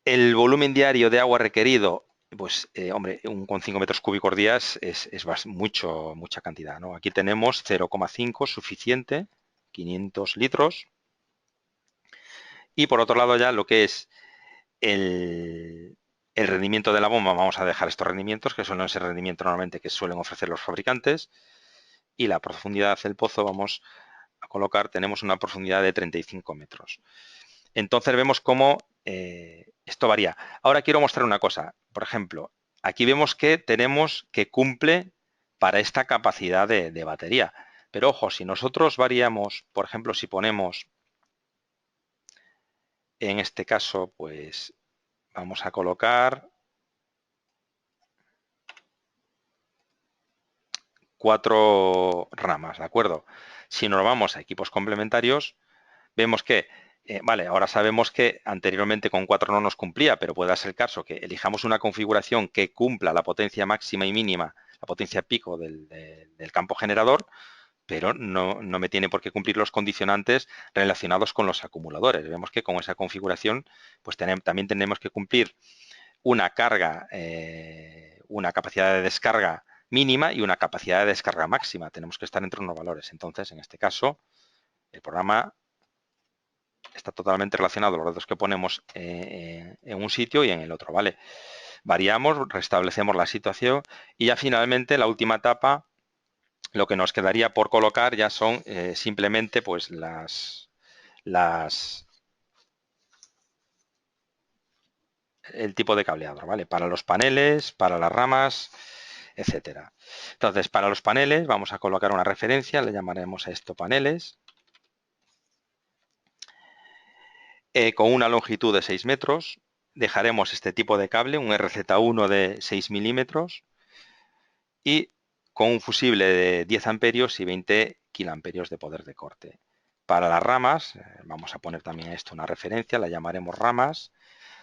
El volumen diario de agua requerido, pues, hombre, 1,5 metros cúbicos días es mucha cantidad, ¿no? Aquí tenemos 0,5 suficiente, 500 litros. Y por otro lado ya lo que es el rendimiento de la bomba, vamos a dejar estos rendimientos, que suelen ser rendimientos normalmente que suelen ofrecer los fabricantes. Y la profundidad del pozo vamos a colocar, tenemos una profundidad de 35 metros. Entonces vemos cómo esto varía. Ahora quiero mostrar una cosa. Por ejemplo, aquí vemos que tenemos que cumple para esta capacidad de batería. Pero ojo, si nosotros variamos, por ejemplo, si ponemos, en este caso, pues vamos a colocar 4 ramas, ¿de acuerdo? Si nos vamos a equipos complementarios, vemos que, vale, ahora sabemos que anteriormente con 4 no nos cumplía, pero puede ser el caso que elijamos una configuración que cumpla la potencia máxima y mínima, la potencia pico del campo generador, pero no me tiene por qué cumplir los condicionantes relacionados con los acumuladores. Vemos que con esa configuración, pues también tenemos que cumplir una carga, una capacidad de descarga mínima y una capacidad de descarga máxima. Tenemos que estar entre unos valores. Entonces, en este caso, el programa está totalmente relacionado los datos que ponemos en un sitio y en el otro, ¿vale? Variamos, restablecemos la situación y ya finalmente la última etapa, lo que nos quedaría por colocar ya son simplemente pues el tipo de cableado, ¿vale? Para los paneles, para las ramas, etcétera. Entonces, para los paneles vamos a colocar una referencia, le llamaremos a esto paneles, con una longitud de 6 metros. Dejaremos este tipo de cable, un RZ1 de 6 milímetros y con un fusible de 10 amperios y 20 kiloamperios de poder de corte. Para las ramas, vamos a poner también a esto una referencia, la llamaremos ramas.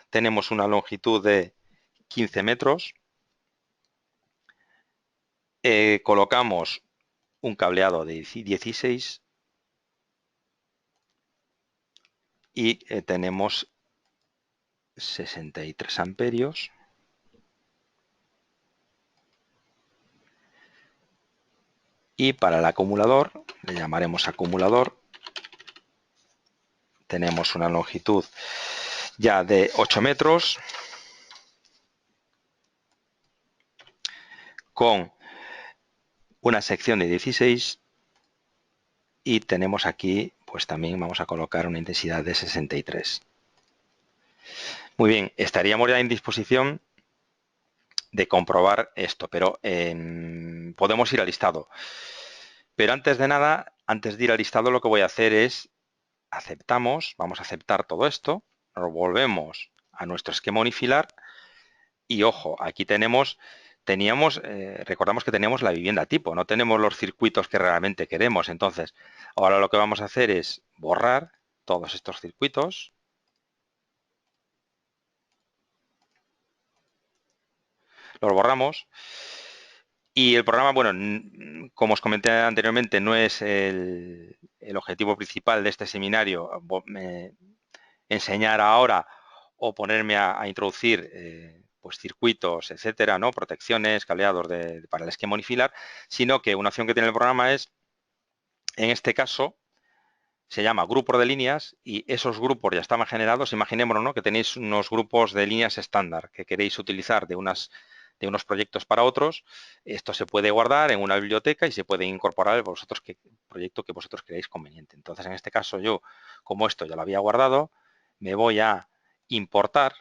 Tenemos una longitud de 15 metros. Colocamos un cableado de 16 y tenemos 63 amperios. Y para el acumulador, le llamaremos acumulador, tenemos una longitud ya de 8 metros con una sección de 16 y tenemos aquí, pues también vamos a colocar una intensidad de 63. Muy bien, estaríamos ya en disposición de comprobar esto, pero podemos ir al listado. Pero antes de nada, antes de ir al listado, lo que voy a hacer es aceptamos, vamos a aceptar todo esto, nos volvemos a nuestro esquema unifilar y ojo, aquí recordamos que teníamos la vivienda tipo, no tenemos los circuitos que realmente queremos. Entonces, ahora lo que vamos a hacer es borrar todos estos circuitos. Los borramos. Y el programa, bueno, como os comenté anteriormente, no es el objetivo principal de este seminario enseñar ahora o ponerme a introducir pues circuitos, etcétera, ¿no? Protecciones, cableados para el esquema unifilar, sino que una opción que tiene el programa es, en este caso, se llama grupos de líneas y esos grupos ya estaban generados. Imaginémonos, ¿no?, que tenéis unos grupos de líneas estándar que queréis utilizar de unos proyectos para otros. Esto se puede guardar en una biblioteca y se puede incorporar el proyecto que vosotros creáis conveniente. Entonces, en este caso, yo, como esto ya lo había guardado, me voy a importar.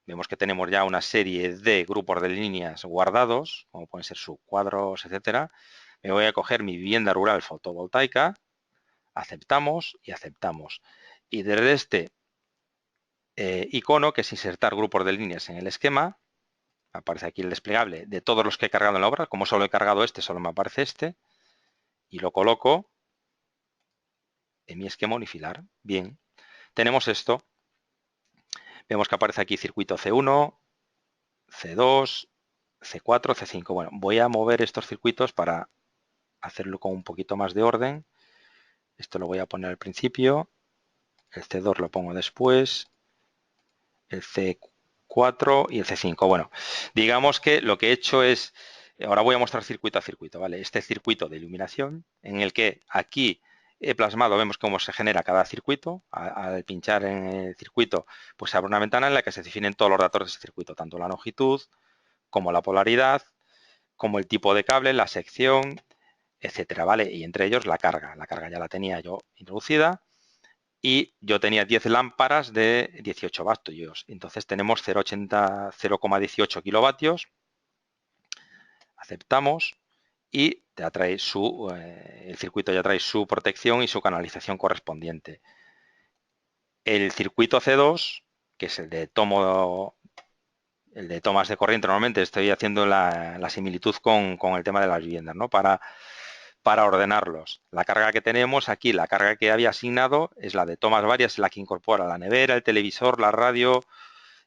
Vemos que tenemos ya una serie de grupos de líneas guardados, como pueden ser subcuadros, etcétera. Me voy a coger mi vivienda rural fotovoltaica, aceptamos y aceptamos. Y desde este icono, que es insertar grupos de líneas en el esquema, aparece aquí el desplegable de todos los que he cargado en la obra. Como solo he cargado este, solo me aparece este. Y lo coloco en mi esquema unifilar. Bien, tenemos esto. Vemos que aparece aquí circuito C1, C2, C4, C5. Bueno, voy a mover estos circuitos para hacerlo con un poquito más de orden. Esto lo voy a poner al principio. El C2 lo pongo después. El C4 y el C5. Bueno, digamos que lo que he hecho es, ahora voy a mostrar circuito a circuito, ¿vale? Este circuito de iluminación en el que aquí he plasmado, vemos cómo se genera cada circuito. Al pinchar en el circuito, pues se abre una ventana en la que se definen todos los datos de ese circuito, tanto la longitud como la polaridad, como el tipo de cable, la sección, etcétera, ¿vale? Y entre ellos la carga. La carga ya la tenía yo introducida y yo tenía 10 lámparas de 18 vatios. Entonces tenemos 0,18 kilovatios. Aceptamos y ya trae el circuito ya trae su protección y su canalización correspondiente. El circuito C2, que es el de tomas de corriente, normalmente estoy haciendo la similitud con el tema de las viviendas, ¿no? Para ordenarlos. La carga que tenemos aquí, la carga que había asignado es la de tomas varias, la que incorpora la nevera, el televisor, la radio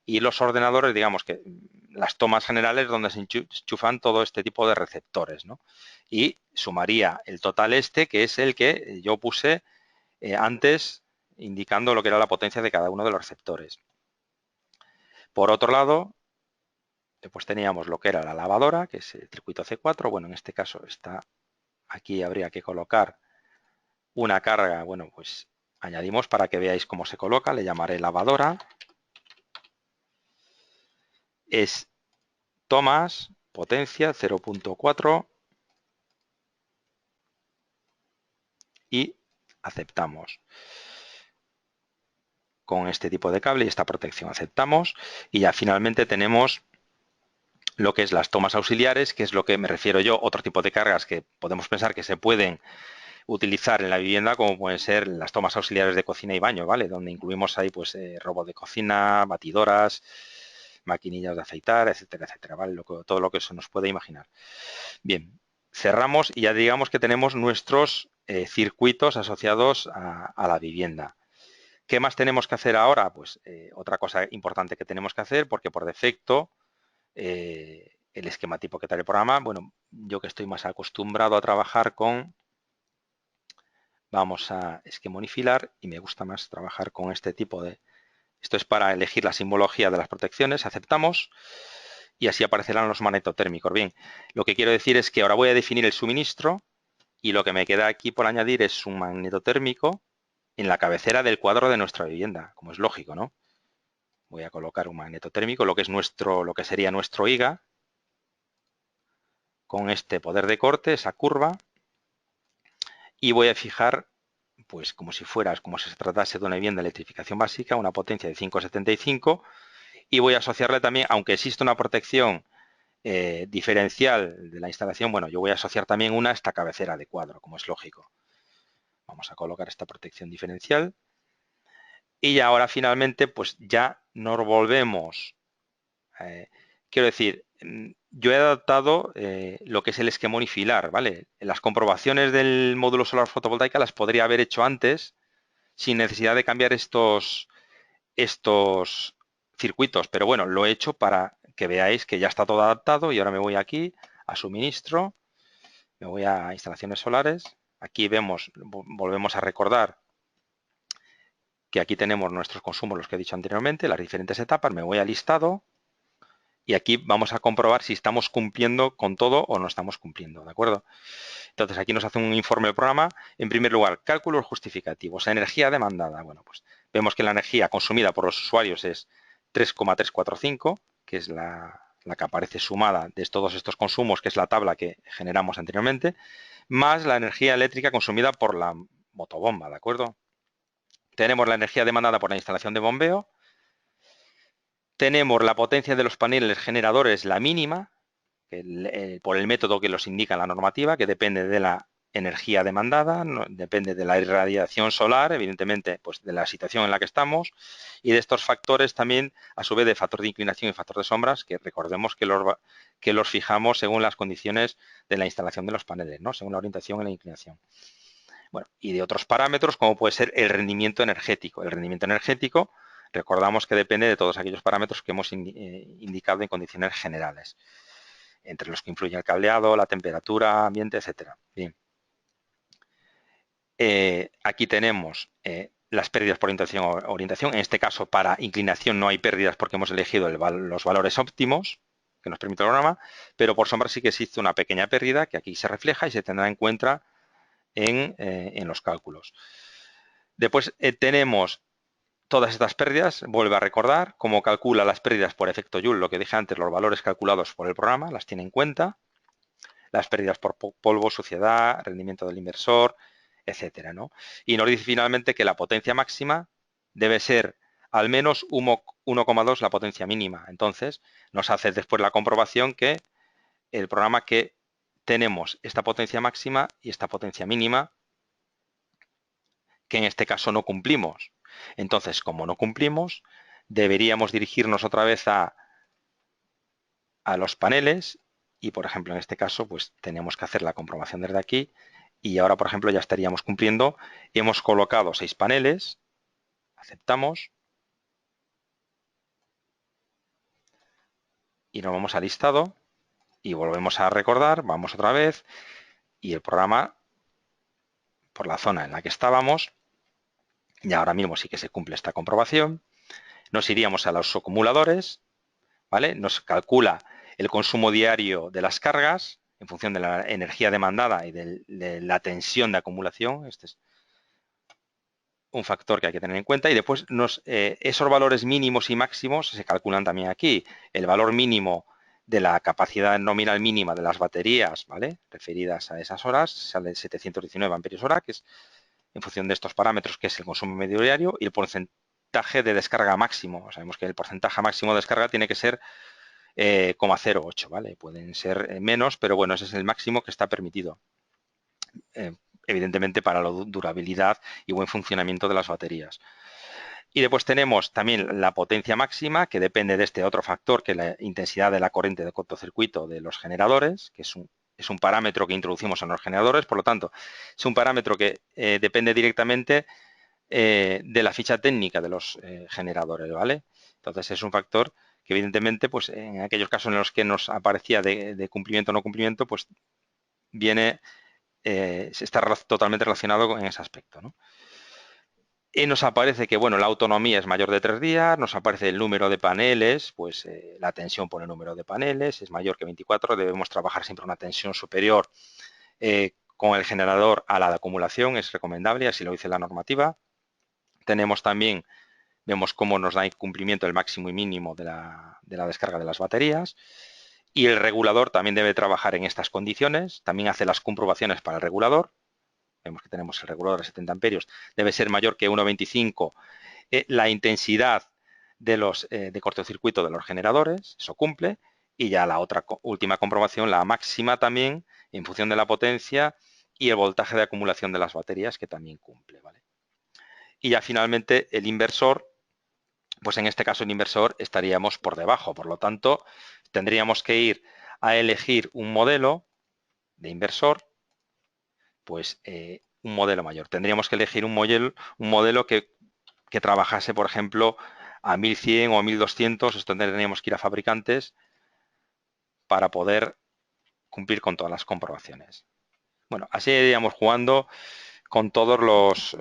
y los ordenadores, digamos que las tomas generales donde se enchufan todo este tipo de receptores, ¿no? Y sumaría el total este, que es el que yo puse antes, indicando lo que era la potencia de cada uno de los receptores. Por otro lado, pues teníamos lo que era la lavadora, que es el circuito C4. Bueno, en este caso está aquí, habría que colocar una carga. Bueno, pues añadimos para que veáis cómo se coloca, le llamaré lavadora. Es tomas, potencia 0,4 y aceptamos. Con este tipo de cable y esta protección aceptamos y ya finalmente tenemos lo que es las tomas auxiliares, que es lo que me refiero yo, otro tipo de cargas que podemos pensar que se pueden utilizar en la vivienda, como pueden ser las tomas auxiliares de cocina y baño, ¿vale? Donde incluimos ahí pues robot de cocina, batidoras, maquinillas de afeitar, etcétera, etcétera, ¿vale? Todo lo que se nos puede imaginar. Bien, cerramos y ya digamos que tenemos nuestros circuitos asociados a la vivienda. ¿Qué más tenemos que hacer ahora? Pues otra cosa importante que tenemos que hacer, porque por defecto el esquema tipo que trae el programa, bueno, yo que estoy más acostumbrado a trabajar con, vamos a esquema unifilar y me gusta más trabajar con este tipo de, esto es para elegir la simbología de las protecciones, aceptamos y así aparecerán los magnetotérmicos. Bien, lo que quiero decir es que ahora voy a definir el suministro y lo que me queda aquí por añadir es un magnetotérmico en la cabecera del cuadro de nuestra vivienda, como es lógico, ¿no? Voy a colocar un magnetotérmico, lo que sería nuestro IGA, con este poder de corte, esa curva, y voy a fijar, pues como si se tratase de una vivienda de electrificación básica, una potencia de 5,75 y voy a asociarle también, aunque existe una protección diferencial de la instalación, bueno, yo voy a asociar también una a esta cabecera de cuadro, como es lógico. Vamos a colocar esta protección diferencial y ahora finalmente pues ya nos volvemos, quiero decir, yo he adaptado lo que es el esquema unifilar, ¿vale? Las comprobaciones del módulo solar fotovoltaica las podría haber hecho antes sin necesidad de cambiar estos circuitos, pero bueno, lo he hecho para que veáis que ya está todo adaptado y ahora me voy aquí a suministro, me voy a instalaciones solares, aquí vemos, volvemos a recordar que aquí tenemos nuestros consumos, los que he dicho anteriormente, las diferentes etapas, me voy a listado y aquí vamos a comprobar si estamos cumpliendo con todo o no estamos cumpliendo, ¿de acuerdo? Entonces aquí nos hace un informe del programa. En primer lugar, cálculos justificativos. Energía demandada. Bueno, pues vemos que la energía consumida por los usuarios es 3,345, que es la que aparece sumada de todos estos consumos, que es la tabla que generamos anteriormente, más la energía eléctrica consumida por la motobomba, ¿de acuerdo? Tenemos la energía demandada por la instalación de bombeo. Tenemos la potencia de los paneles generadores, la mínima, por el método que los indica la normativa, que depende de la energía demandada, depende de la irradiación solar, evidentemente, pues de la situación en la que estamos, y de estos factores también, a su vez, de factor de inclinación y factor de sombras, que recordemos que los fijamos según las condiciones de la instalación de los paneles, ¿no? Según la orientación y la inclinación. Bueno, y de otros parámetros, como puede ser el rendimiento energético. El rendimiento energético, recordamos que depende de todos aquellos parámetros que hemos indicado en condiciones generales, entre los que influye el cableado, la temperatura, ambiente, etcétera. Bien. Aquí tenemos las pérdidas por orientación. En este caso, para inclinación no hay pérdidas porque hemos elegido los valores óptimos que nos permite el programa, pero por sombra sí que existe una pequeña pérdida que aquí se refleja y se tendrá en cuenta en los cálculos. Después tenemos todas estas pérdidas, vuelve a recordar cómo calcula las pérdidas por efecto Joule, lo que dije antes, los valores calculados por el programa, las tiene en cuenta, las pérdidas por polvo, suciedad, rendimiento del inversor, etcétera, ¿no? Y nos dice finalmente que la potencia máxima debe ser al menos 1,2 la potencia mínima. Entonces, nos hace después la comprobación que el programa que tenemos esta potencia máxima y esta potencia mínima, que en este caso no cumplimos. Entonces, como no cumplimos, deberíamos dirigirnos otra vez a los paneles y, por ejemplo, en este caso, pues tenemos que hacer la comprobación desde aquí y ahora, por ejemplo, ya estaríamos cumpliendo. Hemos colocado 6 paneles, aceptamos y nos vamos al listado y volvemos a recordar, vamos otra vez y el programa, por la zona en la que estábamos, y ahora mismo sí que se cumple esta comprobación, nos iríamos a los acumuladores, ¿vale? Nos calcula el consumo diario de las cargas en función de la energía demandada y de la tensión de acumulación. Este es un factor que hay que tener en cuenta. Y después esos valores mínimos y máximos se calculan también aquí. El valor mínimo de la capacidad nominal mínima de las baterías, ¿vale? Referidas a esas horas, sale 719 amperios hora, que es en función de estos parámetros, que es el consumo medio diario, y el porcentaje de descarga máximo. Sabemos que el porcentaje máximo de descarga tiene que ser 0,08, ¿vale? Pueden ser menos, pero bueno, ese es el máximo que está permitido. Evidentemente para la durabilidad y buen funcionamiento de las baterías. Y después tenemos también la potencia máxima, que depende de este otro factor, que es la intensidad de la corriente de cortocircuito de los generadores, que es un parámetro que introducimos en los generadores, por lo tanto, es un parámetro que depende directamente de la ficha técnica de los generadores, ¿vale? Entonces es un factor que evidentemente, pues en aquellos casos en los que nos aparecía de cumplimiento o no cumplimiento, pues está totalmente relacionado con ese aspecto, ¿no? Y nos aparece que, bueno, la autonomía es mayor de 3 días, nos aparece el número de paneles, pues la tensión por el número de paneles es mayor que 24, debemos trabajar siempre una tensión superior con el generador a la de acumulación, es recomendable, así lo dice la normativa. Tenemos también, vemos cómo nos da cumplimiento el máximo y mínimo de la descarga de las baterías. Y el regulador también debe trabajar en estas condiciones, también hace las comprobaciones para el regulador. Vemos que tenemos el regulador de 70 amperios, debe ser mayor que 1,25 la intensidad de cortocircuito de los generadores, eso cumple, y ya la última comprobación, la máxima también, en función de la potencia y el voltaje de acumulación de las baterías, que también cumple, ¿vale? Y ya finalmente el inversor, pues en este caso el inversor estaríamos por debajo, por lo tanto tendríamos que ir a elegir un modelo de inversor, pues un modelo mayor. Tendríamos que elegir un modelo que trabajase, por ejemplo, a 1100 o a 1200, esto tendríamos que ir a fabricantes para poder cumplir con todas las comprobaciones. Bueno, así iríamos jugando con todos los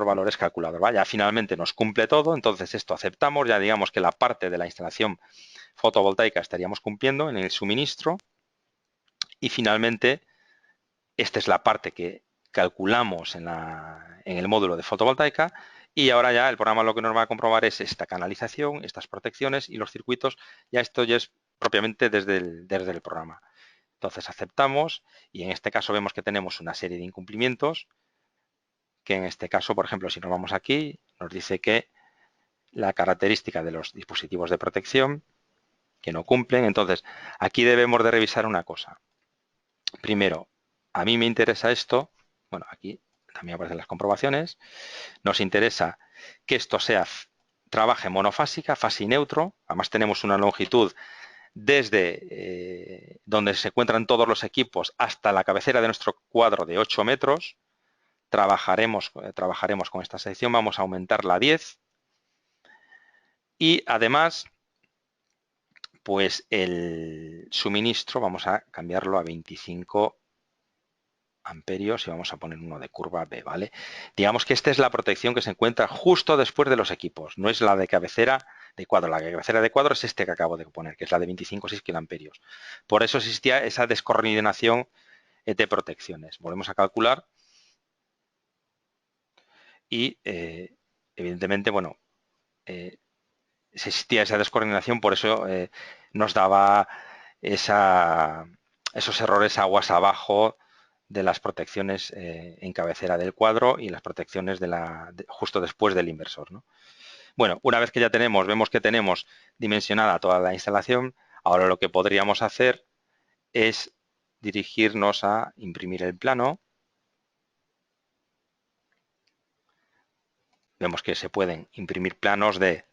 valores calculados. Ya finalmente nos cumple todo, entonces esto aceptamos, ya digamos que la parte de la instalación fotovoltaica estaríamos cumpliendo en el suministro y finalmente esta es la parte que calculamos en el módulo de fotovoltaica y ahora ya el programa lo que nos va a comprobar es esta canalización, estas protecciones y los circuitos, esto ya es propiamente desde el programa. Entonces aceptamos y en este caso vemos que tenemos una serie de incumplimientos que en este caso, por ejemplo, si nos vamos aquí, nos dice que la característica de los dispositivos de protección que no cumplen. Entonces, aquí debemos de revisar una cosa. Primero, a mí me interesa esto. Bueno, aquí también aparecen las comprobaciones. Nos interesa que esto trabaje monofásica, fase y neutro. Además tenemos una longitud desde donde se encuentran todos los equipos hasta la cabecera de nuestro cuadro de 8 metros. Trabajaremos con esta sección, vamos a aumentarla a 10 y además pues el suministro vamos a cambiarlo a 25 amperios y vamos a poner uno de curva B, ¿vale? Digamos que esta es la protección que se encuentra justo después de los equipos, no es la de cabecera de cuadro. La cabecera de cuadro es este que acabo de poner, que es la de 25,6 kiloamperios. Por eso existía esa descoordinación de protecciones. Volvemos a calcular y evidentemente, bueno, existía esa descoordinación, por eso nos daba esos errores aguas abajo de las protecciones en cabecera del cuadro y las protecciones justo después del inversor, ¿no? Bueno, una vez que ya vemos que tenemos dimensionada toda la instalación, ahora lo que podríamos hacer es dirigirnos a imprimir el plano. Vemos que se pueden imprimir planos de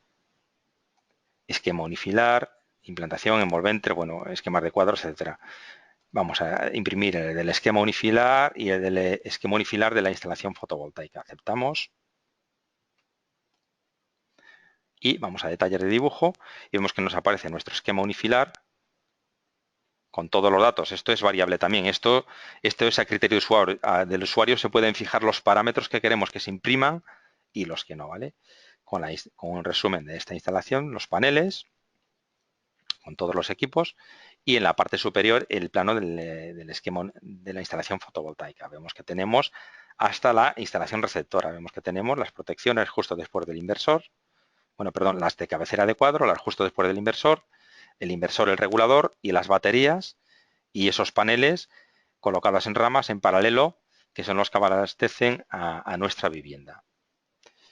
esquema unifilar, implantación, envolvente, bueno, esquemas de cuadros, etcétera. Vamos a imprimir el del esquema unifilar y el del esquema unifilar de la instalación fotovoltaica. Aceptamos. Y vamos a detalles de dibujo y vemos que nos aparece nuestro esquema unifilar con todos los datos. Esto es variable también. Esto es a criterio del usuario. Se pueden fijar los parámetros que queremos que se impriman y los que no, ¿vale? Con un resumen de esta instalación, los paneles, con todos los equipos, y en la parte superior el plano del esquema de la instalación fotovoltaica. Vemos que tenemos hasta la instalación receptora. Vemos que tenemos las protecciones justo después del inversor. Bueno, perdón, las de cabecera de cuadro, las justo después del inversor, el regulador y las baterías y esos paneles colocados en ramas en paralelo, que son los que abastecen a nuestra vivienda.